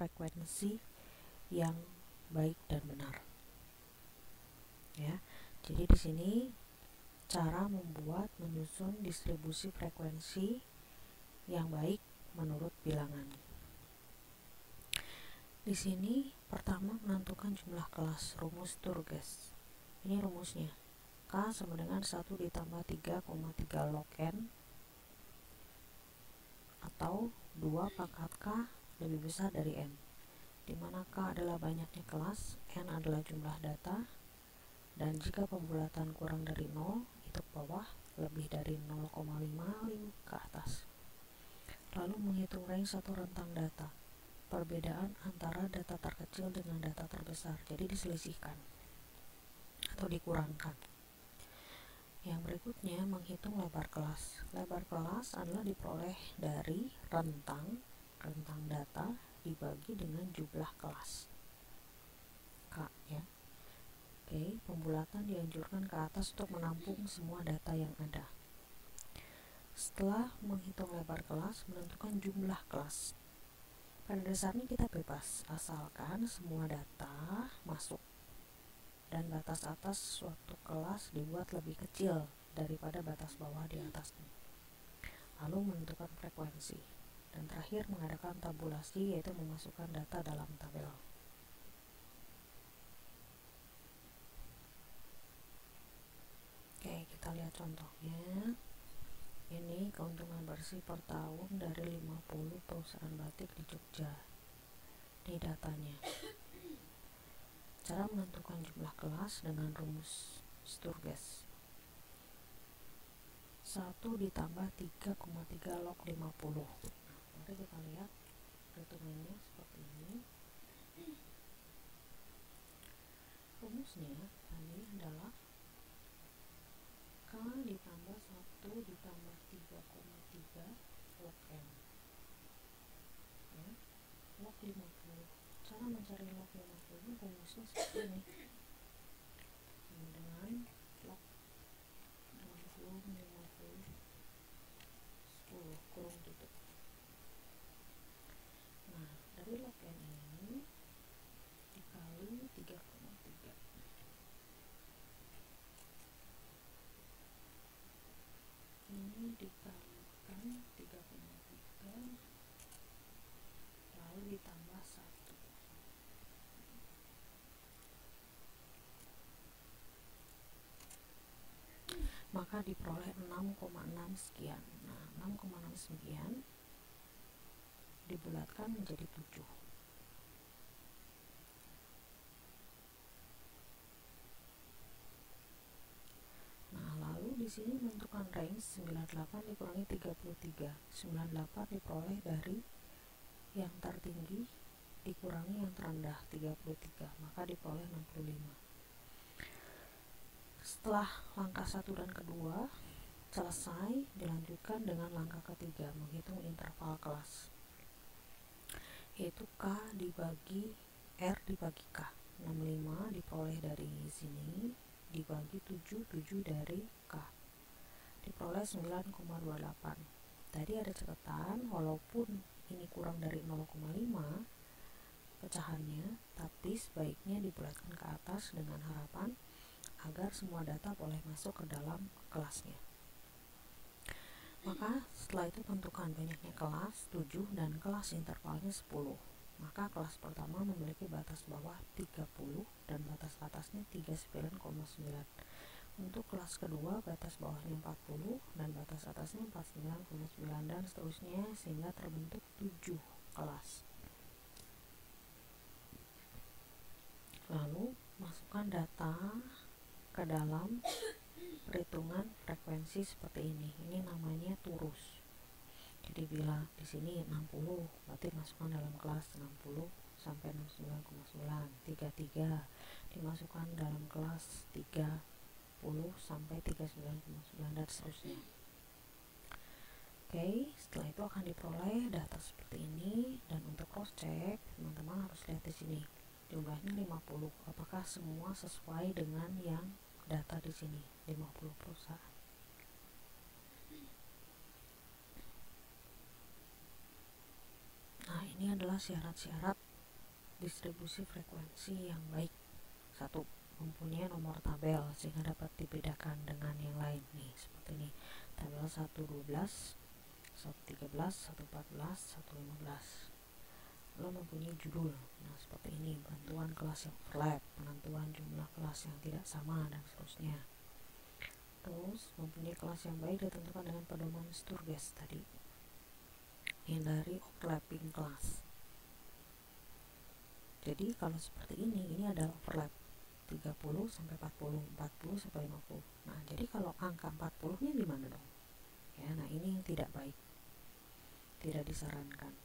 frekuensi yang baik dan benar. Ya, jadi di sini cara menyusun distribusi frekuensi yang baik menurut bilangan. Di sini pertama menentukan jumlah kelas, rumus Sturges. Ini rumusnya. K sama dengan 1 ditambah 3,3 log N atau 2 pangkat K lebih besar dari N, di mana K adalah banyaknya kelas, N adalah jumlah data, dan jika pembulatan kurang dari 0 itu ke bawah, lebih dari 0,5 ke atas. Lalu menghitung range satu rentang data, perbedaan antara data terkecil dengan data terbesar, jadi diselisihkan atau dikurangkan. Yang berikutnya menghitung lebar kelas. Lebar kelas adalah diperoleh dari rentang data dibagi dengan jumlah kelas K, ya. Oke, pembulatan dianjurkan ke atas untuk menampung semua data yang ada. Setelah menghitung lebar kelas, menentukan jumlah kelas. Pada dasarnya kita bebas, asalkan semua data masuk dan batas atas suatu kelas dibuat lebih kecil daripada batas bawah di atasnya. Lalu menentukan frekuensi, dan terakhir mengadakan tabulasi, yaitu memasukkan data dalam tabel. Oke, kita lihat contohnya. Ini keuntungan bersih per tahun dari 50 perusahaan batik di Jogja. Ini datanya. Cara menentukan jumlah kelas dengan rumus Sturges. 1 ditambah 3,3 log 50. Mari kita lihat perhitungannya seperti ini. Rumusnya tadi adalah K ditambah 1 ditambah 3,3 log N, ya, log 50. Cara mencari log 50 rumusnya seperti ini, sama dengan log 60 50 10 kurung tutup. Nah, dari log N ini dikali 3,3, ini dikalikan 3,3 lalu ditambah 1, maka diperoleh 6,6 sekian. Nah, 6,6 sekian dibulatkan menjadi 7. Nah, lalu di sini menentukan range 98 dikurangi 33. 98 diperoleh dari yang tertinggi dikurangi yang terendah 33, maka diperoleh 65. Setelah langkah 1 dan kedua selesai, dilanjutkan dengan langkah ketiga, menghitung interval kelas, yaitu K dibagi R dibagi K. 65 diperoleh dari sini, dibagi 7 dari K, diperoleh 9,28. Tadi ada catatan, walaupun ini kurang dari 0,5 pecahannya, tapi sebaiknya dibulatkan ke atas dengan harapan agar semua data boleh masuk ke dalam kelasnya. Maka setelah itu tentukan banyaknya kelas 7 dan kelas intervalnya 10. Maka kelas pertama memiliki batas bawah 30 dan batas atasnya 39,9. Untuk kelas kedua batas bawahnya 40 dan batas atasnya 49,9 dan seterusnya, sehingga terbentuk 7 kelas. Lalu masukkan data ke dalam perhitungan frekuensi seperti ini. Ini namanya turus. Jadi bila di sini 60, berarti masukkan dalam kelas 60 sampai 69,9. 33 dimasukkan dalam kelas 30 sampai 39,9 dan seterusnya. Oke, setelah itu akan diperoleh data seperti ini, dan untuk cross check teman-teman harus lihat di sini. Jumlahnya 50. Apakah semua sesuai dengan yang data di sini? 50 perusahaan. Nah, ini adalah syarat-syarat distribusi frekuensi yang baik. 1. Mempunyai nomor tabel sehingga dapat dibedakan dengan yang lain nih, seperti ini. Tabel 112, 113, 114, 115. Lalu mempunyai judul. Nah, seperti ini, bantuan kelas yang overlap, penentuan jumlah kelas yang tidak sama, dan seterusnya. Terus, mempunyai kelas yang baik ditentukan dengan pedoman Sturges tadi. Hindari overlapping kelas. Jadi, kalau seperti ini adalah overlap 30 sampai 40, 40 sampai 50. Nah, jadi kalau angka 40-nya di mana dong? Ya, nah ini yang tidak baik. Tidak disarankan.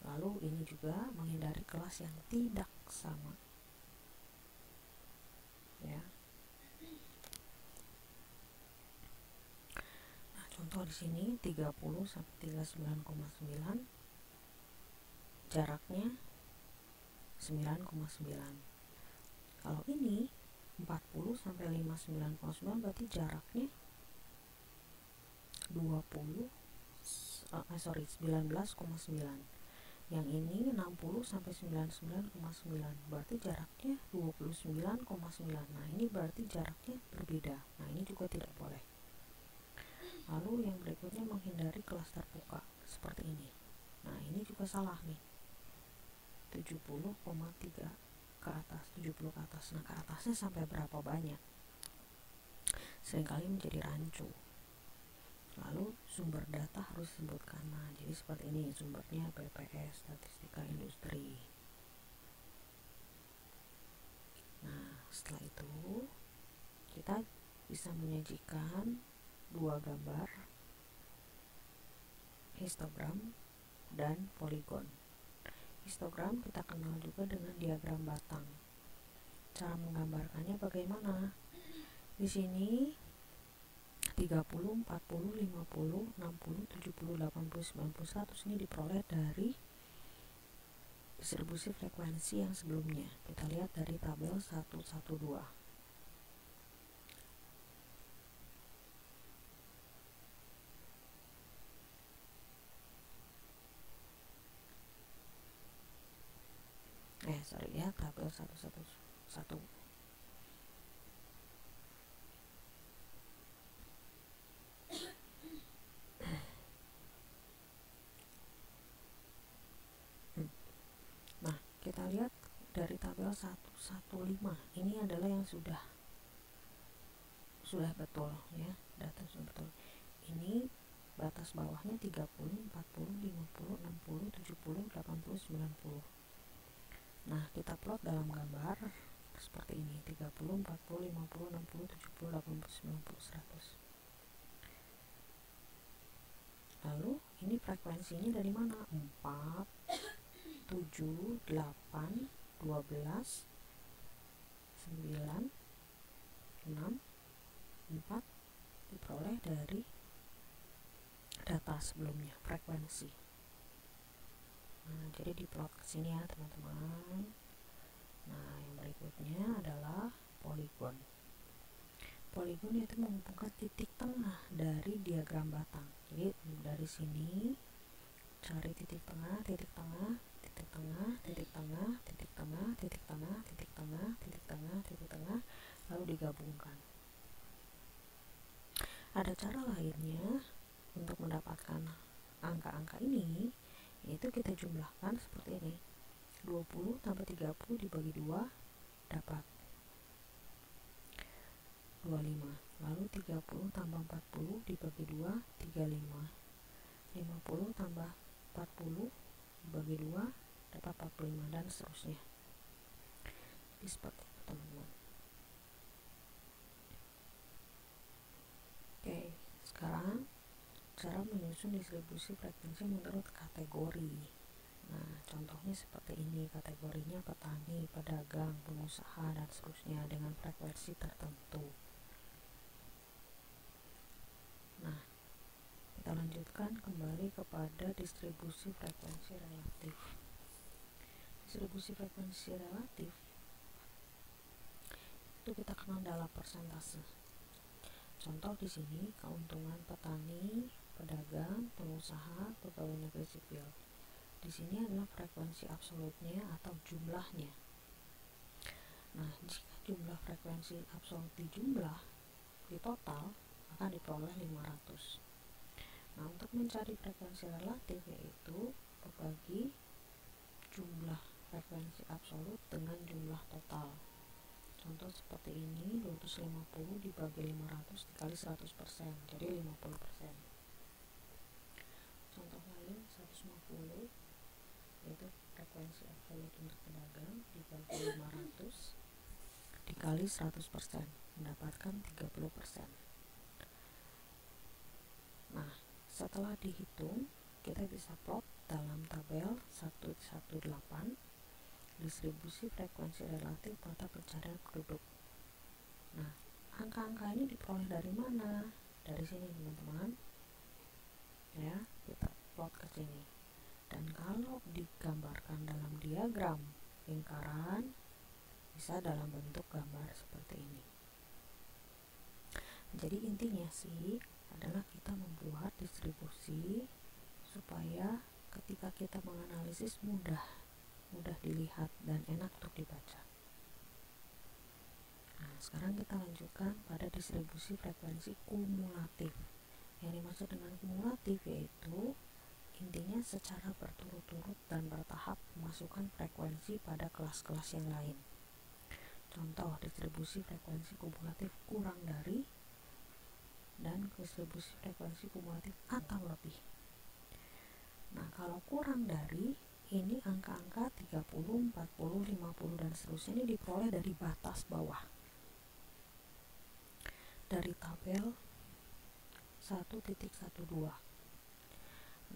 Lalu ini juga menghindari kelas yang tidak sama. Ya. Nah, contoh di sini 30 sampai 39,9, jaraknya 9,9. Kalau ini 40 sampai 59,9 berarti jaraknya 19,9. Yang ini 60 sampai 99,9 berarti jaraknya 29,9. Nah, ini berarti jaraknya berbeda. Nah, ini juga tidak boleh. Lalu yang berikutnya menghindari kelas terbuka seperti ini. Nah, ini juga salah nih. 70,3 ke atas, 70 ke atas. Nah, ke atasnya sampai berapa banyak? Seringkali menjadi rancu. Lalu sumber data harus disebutkan. Nah, jadi seperti ini sumbernya BPS, Statistika Industri. Nah, setelah itu kita bisa menyajikan dua gambar, histogram dan poligon. Histogram kita kenal juga dengan diagram batang. Cara menggambarkannya bagaimana? Di sini 30, 40, 50, 60, 70, 80, 90, 100 ini diperoleh dari distribusi frekuensi yang sebelumnya. Kita lihat dari tabel 112. Tabel 111. Nah, kita lihat dari tabel 115. Ini adalah yang sudah betul ya, data sudah betul. Ini batas bawahnya 30, 40, 50, 60, 70, 80, 90. Nah, kita plot dalam gambar seperti ini, 30, 40, 50, 60, 70, 80, 90, 100. Lalu ini frekuensinya dari mana? 4, 7, 8, 12, 9, 6, 4 diperoleh dari data sebelumnya, frekuensi. Nah, jadi diplot ke sini ya, teman-teman. Nah, yang berikutnya adalah poligon. Poligon itu menghubungkan titik tengah dari diagram batang. Jadi dari sini cari titik tengah, titik tengah, titik tengah, titik tengah, titik tengah, titik tengah, titik tengah, titik tengah, titik tengah, lalu digabungkan. Ada cara lainnya untuk mendapatkan angka-angka ini, yaitu kita jumlahkan seperti ini. 20 tambah 30 dibagi 2 dapat 25. Lalu 30 tambah 40 dibagi 2 35. 50 tambah 40 dibagi 2 dapat 45, dan seterusnya. Jadi seperti itu, teman-teman. Oke, sekarang cara menyusun distribusi frekuensi menurut kategori. Nah, contohnya seperti ini, kategorinya petani, pedagang, pengusaha, dan seterusnya dengan frekuensi tertentu. Nah, kita lanjutkan kembali kepada distribusi frekuensi relatif. Distribusi frekuensi relatif itu kita kenal dalam persentase. Contoh di sini keuntungan petani, pedagang, pengusaha, pegawai negeri sipil. di sini adalah frekuensi absolutnya atau jumlahnya. Nah, jika jumlah frekuensi absolut dijumlah di total, akan diperoleh 500. Nah, untuk mencari frekuensi relatif yaitu berbagi jumlah frekuensi absolut dengan jumlah total. Contoh seperti ini, 250 dibagi 500 dikali 100%, jadi 50%. Contoh lain, 150 yaitu frekuensi absolut untuk pedagang dibagi 500 dikali 100%, mendapatkan 30%. Nah, setelah dihitung, kita bisa plot dalam tabel 118 distribusi frekuensi relatif pada pencarian penduduk. Nah, angka-angka ini diperoleh dari mana? Dari sini teman-teman. Ya, kita plot ke sini. Dan kalau digambarkan dalam diagram lingkaran, bisa dalam bentuk gambar seperti ini. Jadi intinya sih adalah kita membuat distribusi supaya ketika kita menganalisis mudah dilihat dan enak untuk dibaca. Nah, sekarang kita lanjutkan pada distribusi frekuensi kumulatif. Yang dimaksud dengan kumulatif yaitu intinya secara berturut-turut dan bertahap memasukkan frekuensi pada kelas-kelas yang lain. Contoh distribusi frekuensi kumulatif kurang dari dan distribusi frekuensi kumulatif atau lebih. Nah, kalau kurang dari, ini angka-angka 30, 40, 50 dan seterusnya ini diperoleh dari batas bawah. Dari tabel 1.12.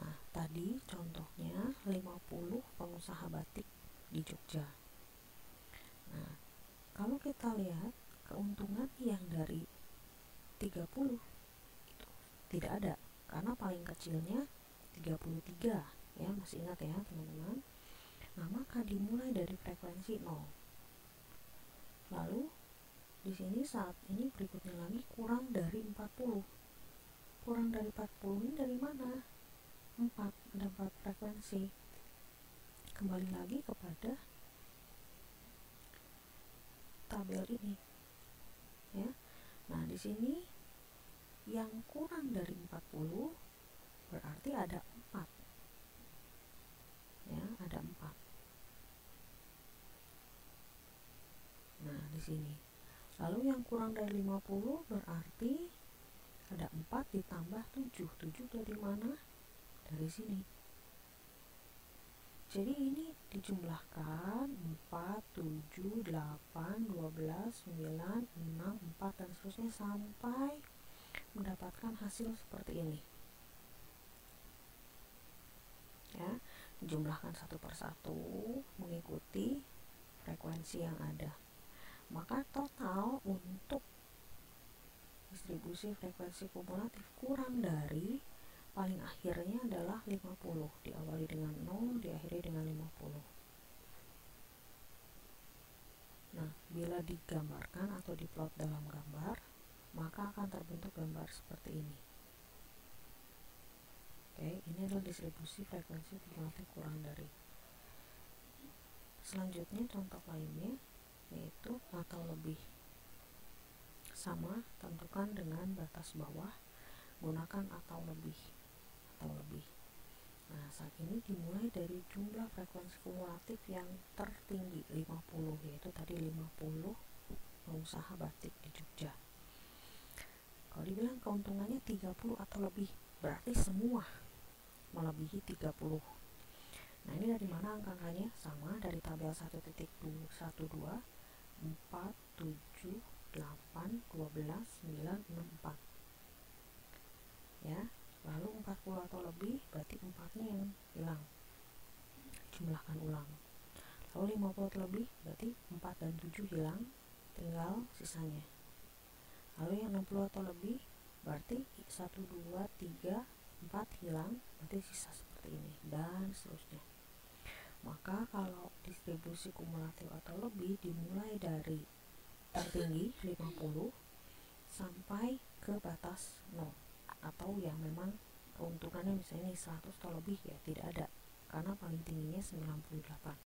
Nah, tadi contohnya 50 pengusaha batik di Jogja. Nah, kalau kita lihat keuntungan yang dari 30 itu tidak ada, karena paling kecilnya 33 ya, masih ingat ya teman-teman. Nah, maka dimulai dari frekuensi 0. Lalu di sini saat ini berikutnya lagi kurang dari 40. Kurang dari 40 ini dari mana? 4, ada 4 frekuensi. Kembali lagi kepada tabel ini. Ya. Nah, di sini yang kurang dari 40 berarti ada 4. Ya, ada 4. Nah, di sini. Lalu yang kurang dari 50 berarti ada 4 ditambah 7. 7 dari mana? Dari sini. Jadi ini dijumlahkan 4, 7, 8, 12, 9, 6, 4 dan seterusnya sampai mendapatkan hasil seperti ini. Ya, dijumlahkan satu persatu mengikuti frekuensi yang ada. Maka total untuk distribusi frekuensi kumulatif kurang dari paling akhirnya adalah 50, diawali dengan 0, diakhiri dengan 50. Nah, bila digambarkan atau diplot dalam gambar, maka akan terbentuk gambar seperti ini. Oke, ini adalah distribusi frekuensi kumulatif kurang dari. Selanjutnya contoh lainnya yaitu atau lebih. Sama, tentukan dengan batas bawah, gunakan atau lebih. Nah, saat ini dimulai dari jumlah frekuensi kumulatif yang tertinggi 50, yaitu tadi 50 pengusaha batik di Jogja. Kalau dibilang keuntungannya 30 atau lebih, berarti semua melebihi 30. Nah, ini dari mana angka-angkanya? Sama dari tabel 1.12, 4, 7, 8, 12, 9, 6, 4. Ya, lalu 40 atau lebih berarti 4-nya yang hilang. Jumlahkan ulang. Lalu 50 atau lebih berarti 4 dan 7 hilang, tinggal sisanya. Lalu yang 60 atau lebih berarti 1, 2, 3, 4 hilang, berarti sisa seperti ini dan seterusnya. Maka kalau distribusi kumulatif atau lebih dimulai dari tertinggi 50 sampai ke batas 0, atau yang memang keuntungannya misalnya 100 atau lebih ya tidak ada. karena paling tingginya 98.